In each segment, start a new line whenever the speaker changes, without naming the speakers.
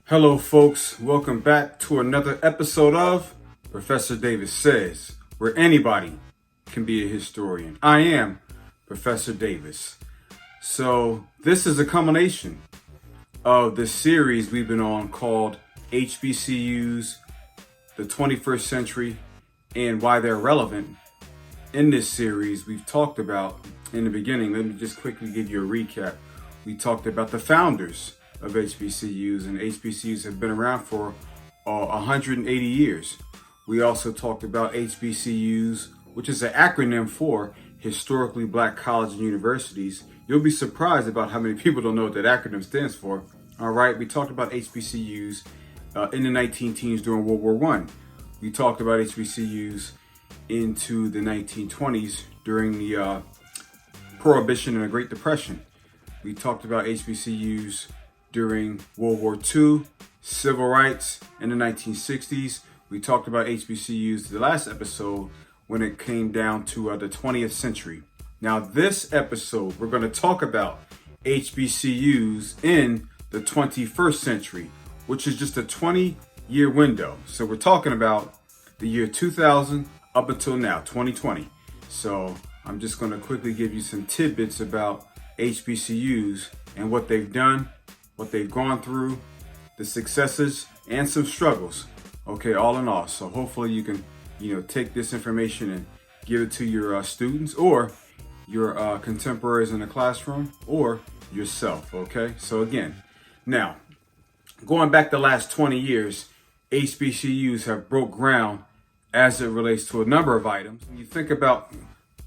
Hello, folks. Welcome back to another episode of Professor Davis Says, where anybody can be a historian. I am Professor Davis. So this is a culmination of the series we've been on called HBCUs, the 21st century, and why they're relevant. In this series, we've talked about, in the beginning, let me just quickly give you a recap. We talked about the founders of HBCUs, and HBCUs have been around for 180 years. We also talked about HBCUs, which is an acronym for Historically Black Colleges and Universities. You'll be surprised about how many people don't know what that acronym stands for. All right, we talked about HBCUs in the 19-teens during World War I. We talked about HBCUs into the 1920s during the Prohibition and the Great Depression. We talked about HBCUs during World War II, civil rights in the 1960s. We talked about HBCUs the last episode when it came down to the 20th century. Now this episode, we're going to talk about HBCUs in the 21st century, which is just a 20-year window. So we're talking about the year 2000 up until now, 2020. So I'm just going to quickly give you some tidbits about HBCUs and what they've done, what they've gone through, the successes and some struggles. Okay, all in all. So hopefully you can, take this information and give it to your students or your contemporaries in the classroom or yourself. Okay, so again, now going back the last 20 years, HBCUs have broke ground as it relates to a number of items. When you think about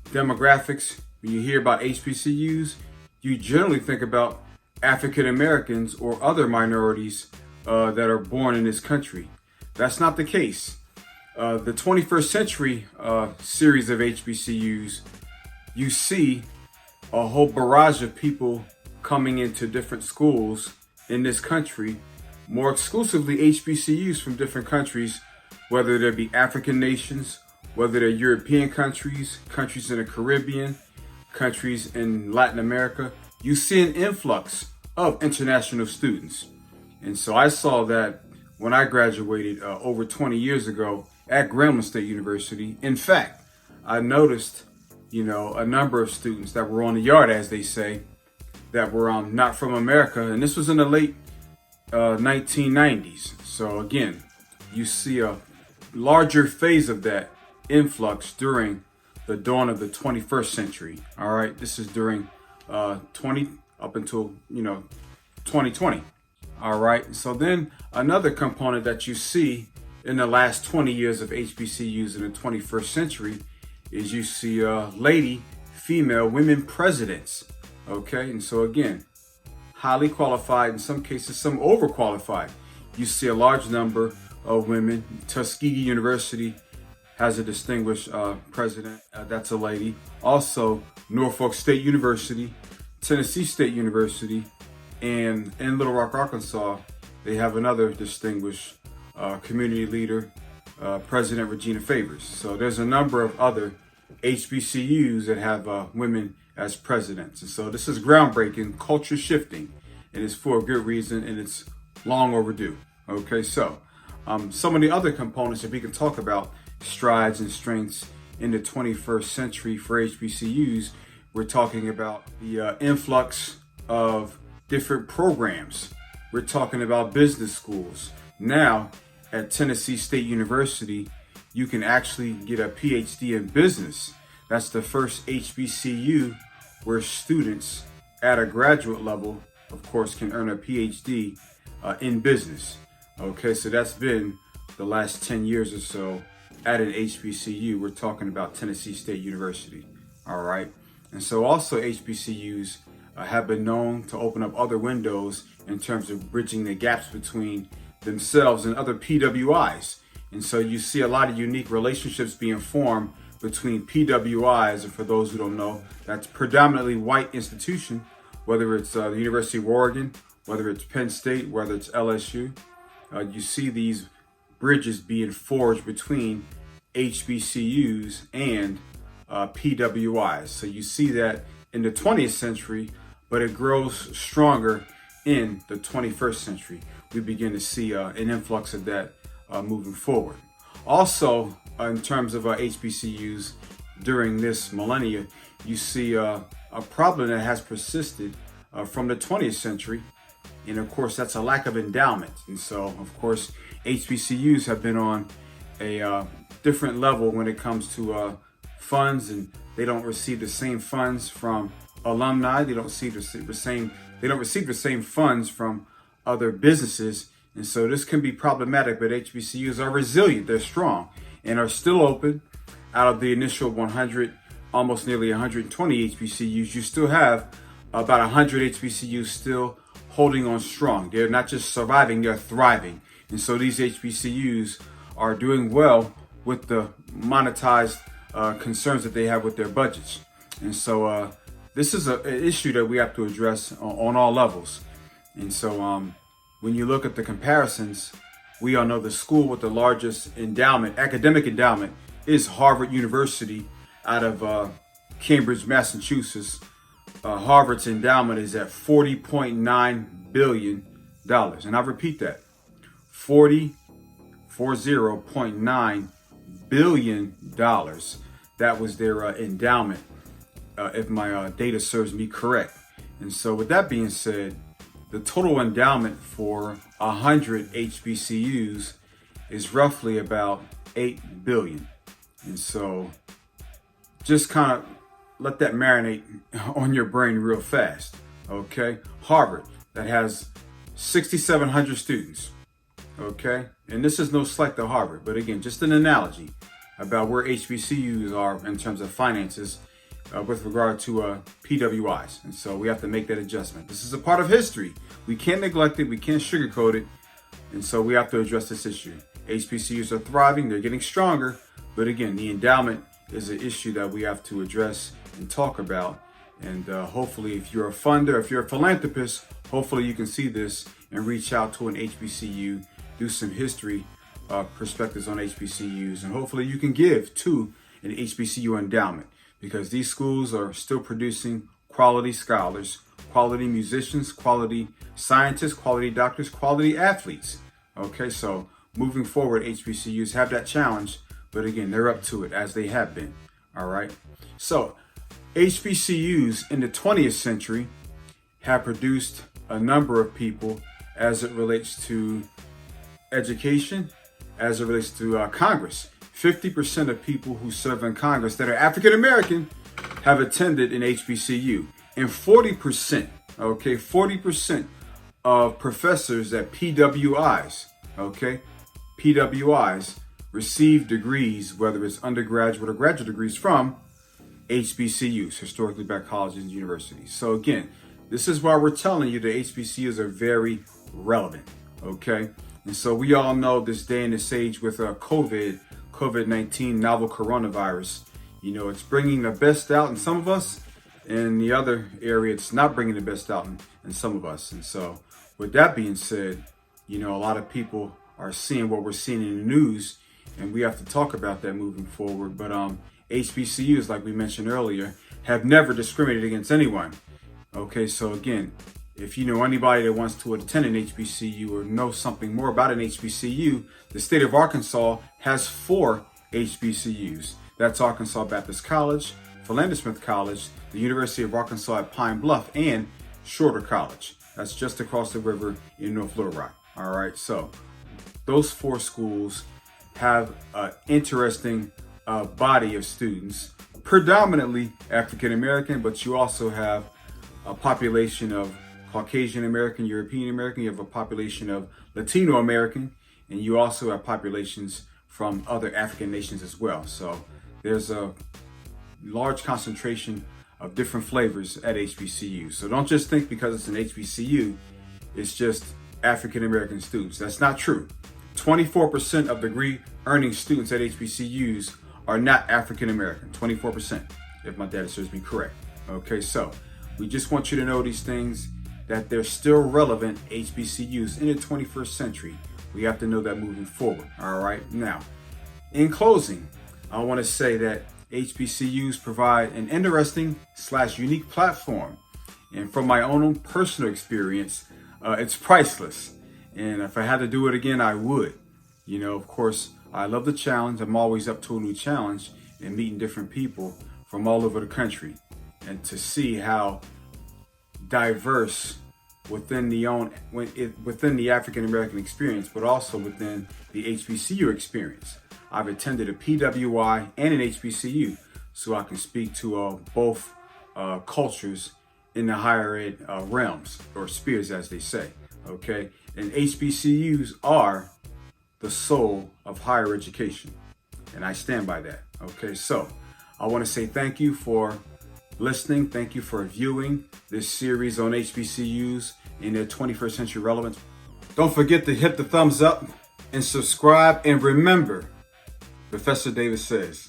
demographics, when you hear about HBCUs, you generally think about African Americans or other minorities that are born in this country. That's not the case. The 21st century series of HBCUs, you see a whole barrage of people coming into different schools in this country, more exclusively HBCUs from different countries, whether there be African nations, whether they're European countries, countries in the Caribbean, countries in Latin America. You see an influx of international students. And so I saw that when I graduated over 20 years ago at Grambling State University. In fact, I noticed, a number of students that were on the yard, as they say, that were not from America. And this was in the late 1990s. So again, you see a larger phase of that influx during the dawn of the 21st century. All right, this is during 20 up until 2020. All right, so then another component that you see in the last 20 years of HBCUs in the 21st century is you see female women presidents. Okay, and so again, highly qualified, in some cases some overqualified. You see a large number of women. Tuskegee University has a distinguished president, that's a lady. Also, Norfolk State University, Tennessee State University, and in Little Rock, Arkansas, they have another distinguished community leader, President Regina Favors. So there's a number of other HBCUs that have women as presidents. And so this is groundbreaking, culture shifting, and it's for a good reason, and it's long overdue. Okay, so some of the other components that we can talk about, strides and strengths in the 21st century for HBCUs, we're talking about the influx of different programs. We're talking about business schools. Now, at Tennessee State University, you can actually get a PhD in business. That's the first HBCU where students at a graduate level, of course, can earn a PhD in business. Okay, so that's been the last 10 years or so at an HBCU. We're talking about Tennessee State University. All right. And so also HBCUs have been known to open up other windows in terms of bridging the gaps between themselves and other PWIs. And so you see a lot of unique relationships being formed between PWIs, and for those who don't know, that's predominantly white institution, whether it's the University of Oregon, whether it's Penn State, whether it's LSU. You see these bridges being forged between HBCUs and PWIs. So you see that in the 20th century, but it grows stronger in the 21st century. we begin to see an influx of that moving forward. Also, in terms of HBCUs during this millennia, you see a problem that has persisted from the 20th century. And of course, that's a lack of endowment. And so, of course, HBCUs have been on a different level when it comes to funds, and they don't receive the same funds from alumni. They don't receive the same funds from other businesses. And so this can be problematic, but HBCUs are resilient. They're strong and are still open. Out of the initial 100, almost nearly 120 HBCUs, you still have about 100 HBCUs still holding on strong. They're not just surviving, they're thriving. And so these HBCUs are doing well with the monetized concerns that they have with their budgets. And so this is an issue that we have to address on all levels. And so when you look at the comparisons, we all know the school with the largest endowment, academic endowment, is Harvard University out of Cambridge, Massachusetts. Harvard's endowment is at $40.9 billion. And I repeat that, $40.9 billion. That was their endowment, if my data serves me correct. And so with that being said, the total endowment for 100 HBCUs is roughly about $8 billion. And so just kind of let that marinate on your brain real fast, okay? Harvard, that has 6,700 students, okay? And this is no slight to Harvard, but again, just an analogy about where HBCUs are in terms of finances with regard to PWIs. And so we have to make that adjustment. This is a part of history. We can't neglect it, we can't sugarcoat it, and so we have to address this issue. HBCUs are thriving, they're getting stronger, but again, the endowment is an issue that we have to address and talk about. And hopefully, if you're a funder, if you're a philanthropist, hopefully you can see this and reach out to an HBCU, do some history perspectives on HBCUs, and hopefully you can give to an HBCU endowment, because these schools are still producing quality scholars, quality musicians, quality scientists, quality doctors, quality athletes. Okay, so moving forward, HBCUs have that challenge, but again, they're up to it as they have been. All right. So HBCUs in the 20th century have produced a number of people as it relates to education, as it relates to Congress. 50% of people who serve in Congress that are African American have attended an HBCU, and 40%, okay, 40% of professors at PWIs, okay, PWIs receive degrees, whether it's undergraduate or graduate degrees, from HBCUs, historically black colleges and universities. So again, this is why we're telling you that HBCUs are very relevant, okay? And so we all know this day and this age with COVID-19, novel coronavirus, you know, it's bringing the best out in some of us. In the other area, it's not bringing the best out in some of us. And so with that being said, you know, a lot of people are seeing what we're seeing in the news, and we have to talk about that moving forward. But HBCUs, like we mentioned earlier, have never discriminated against anyone. Okay, so again, if you know anybody that wants to attend an HBCU or know something more about an HBCU, the state of Arkansas has 4 HBCUs. That's Arkansas Baptist College, Philander Smith College, the University of Arkansas at Pine Bluff, and Shorter College. That's just across the river in North Little Rock. All right, so those 4 schools have an interesting body of students, predominantly African American, but you also have a population of Caucasian American, European American, you have a population of Latino American, and you also have populations from other African nations as well. So there's a large concentration of different flavors at HBCU. So don't just think because it's an HBCU, it's just African American students. That's not true. 24% of degree earning students at HBCUs are not African American. 24%, if my data serves me correct. Okay, so we just want you to know these things, that they're still relevant HBCUs in the 21st century. We have to know that moving forward. All right. Now, in closing, I want to say that HBCUs provide an interesting / unique platform. And from my own personal experience, it's priceless. And if I had to do it again, I would. You know, of course, I love the challenge. I'm always up to a new challenge and meeting different people from all over the country, and to see how diverse within the African American experience, but also within the HBCU experience. I've attended a PWI and an HBCU, so I can speak to both cultures in the higher ed realms, or spheres as they say, okay? And HBCUs are the soul of higher education, and I stand by that, okay? So I wanna say thank you for listening. Thank you for viewing this series on HBCUs in their 21st century relevance. Don't forget to hit the thumbs up and subscribe, and remember, Professor Davis says,